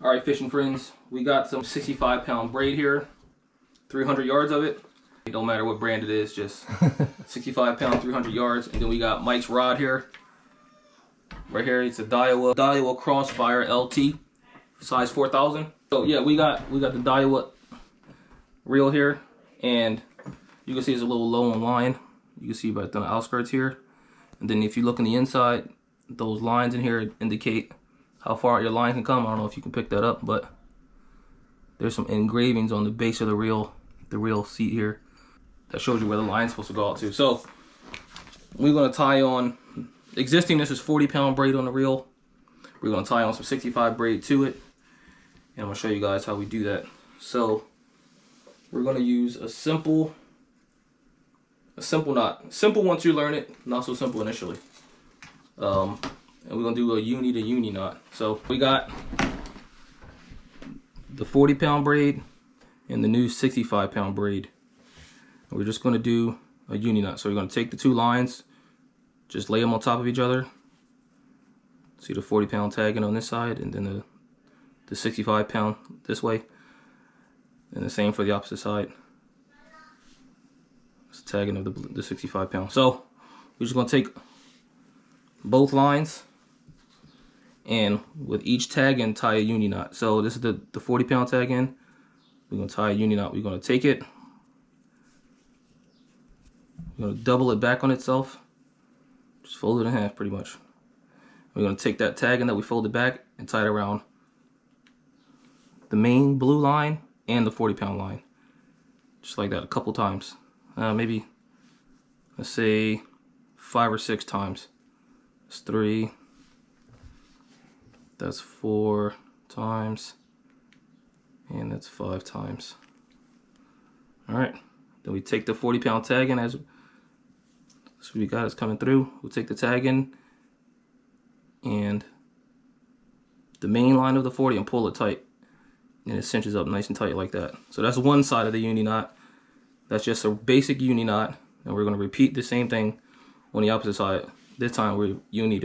All right, fishing friends, we got some 65-pound braid here, 300 yards of it. It don't matter what brand it is, just 65 pound, 300 yards. And then we got Mike's rod here. Right here, it's a Daiwa Crossfire LT, size 4000. So yeah, we got the Daiwa reel here, and you can see it's a little low on line. You can see right on the outskirts here. And then if you look on the inside, those lines in here indicate how far your line can come. I don't know if you can pick that up, but there's some engravings on the base of the reel seat here that shows you where the line's supposed to go out to. So we're gonna tie on, existing, this is 40-pound braid on the reel. We're gonna tie on some 65 braid to it, and I'm gonna show you guys how we do that. So we're gonna use a simple knot. Simple once you learn it, not so simple initially. And we're gonna do a uni to uni knot. So we got the 40-pound braid and the new 65-pound braid. We're just gonna do a uni knot. So we're gonna take the two lines, just lay them on top of each other. See the 40-pound tagging on this side, and then the 65-pound this way, and the same for the opposite side. It's the tagging of the 65-pound. So we're just gonna take both lines, and with each tag in, tie a uni knot. So this is the 40-pound tag in. We're gonna tie a uni knot. We're gonna take it, we're gonna double it back on itself, just fold it in half pretty much. We're gonna take that tag in that we folded back and tie it around the main blue line and the 40-pound line, just like that a couple times. Maybe, let's say 5 or 6 times. That's 3. That's 4 times. And that's 5 times. Alright. Then we take the 40-pound tag in, as so we got is coming through. We'll take the tag in and the main line of the 40 and pull it tight. And it cinches up nice and tight like that. So that's one side of the uni knot. That's just a basic uni knot. And we're going to repeat the same thing on the opposite side. This time we're uni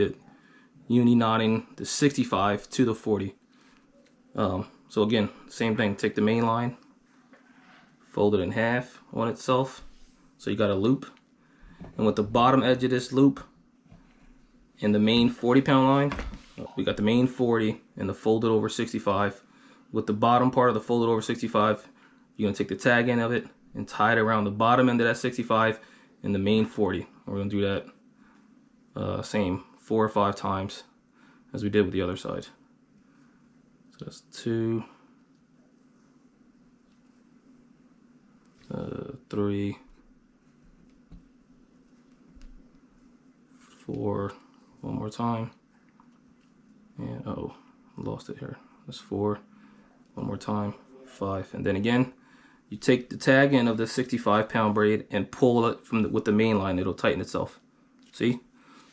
knotting the 65 to the 40. So again, same thing. Take the main line, fold it in half on itself, so you got a loop. And with the bottom edge of this loop and the main 40-pound line, we got the main 40 and the folded over 65. With the bottom part of the folded over 65, you're gonna take the tag end of it and tie it around the bottom end of that 65 and the main 40. And we're gonna do that same 4 or 5 times as we did with the other side. So that's 2, 3, 4, one more time, and oh, lost it here. That's 4, one more time, 5, and then again, you take the tag end of the 65-pound braid and pull it from with the main line. It'll tighten itself. See?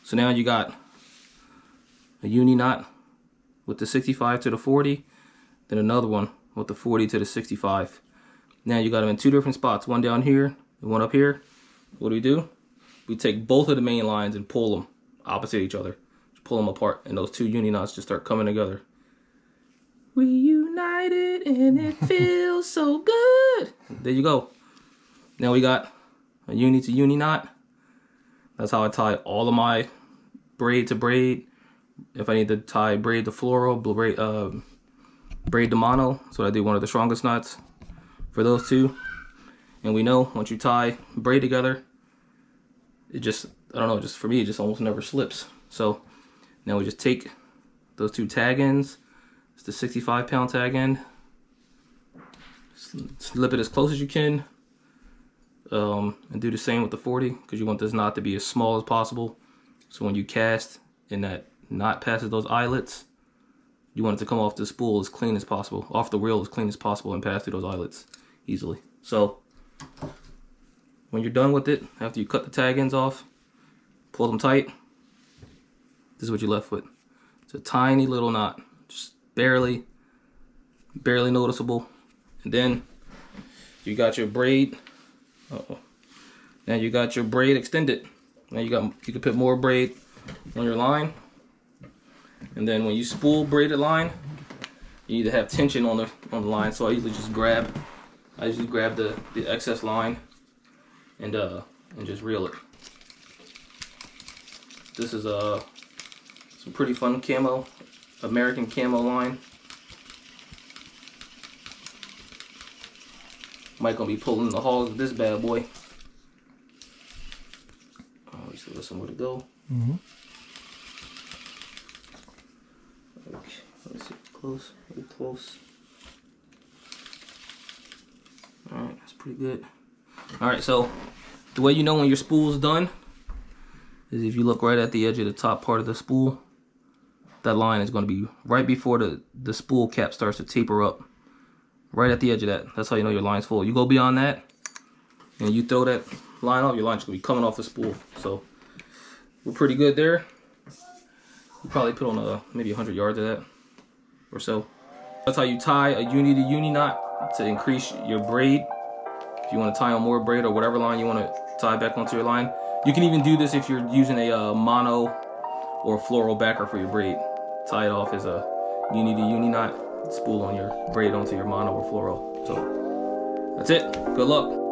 So now you got a uni knot with the 65 to the 40, then another one with the 40 to the 65. Now you got them in 2 different spots, one down here and one up here. What do? We take both of the main lines and pull them opposite each other. Just pull them apart, and those 2 uni knots just start coming together. Reunited and it feels so good. There you go. Now we got a uni to uni knot. That's how I tie all of my braid to braid. If I need to tie braid to floral, braid to mono, so I do one of the strongest knots for those 2. And we know once you tie braid together, it just, I don't know, just for me, it just almost never slips. So now we just take those 2 tag ends. It's the 65-pound tag end. Slip it as close as you can, and do the same with the 40, because you want this knot to be as small as possible. So when you cast and that knot passes those eyelets, you want it to come off the spool as clean as possible, off the reel as clean as possible, and pass through those eyelets easily. So when you're done with it, after you cut the tag ends off, pull them tight, this is what you're left with. It's a tiny little knot, just barely noticeable. And then you got your braid. Now you got your braid extended. Now you can put more braid on your line. And then when you spool braided line, you need to have tension on the line. So I usually grab the excess line and just reel it. This is some pretty fun camo, American camo line. Mike gonna be pulling the hogs with this bad boy. Oh, we still got somewhere to go. Mm-hmm. Okay, let's see, close, really close. All right, that's pretty good. All right, so the way you know when your spool's done is if you look right at the edge of the top part of the spool. That line is going to be right before the spool cap starts to taper up. Right at the edge of that. That's how you know your line's full. You go beyond that and you throw that line off, your line's going to be coming off the spool. So we're pretty good there. You probably put on maybe 100 yards of that or so. That's how you tie a uni to uni knot to increase your braid. If you want to tie on more braid or whatever line you want to tie back onto your line. You can even do this if you're using a mono or a floral backer for your braid. Tie it off as a uni to uni knot, spool on your braid onto your mono or floral. So that's it. Good luck.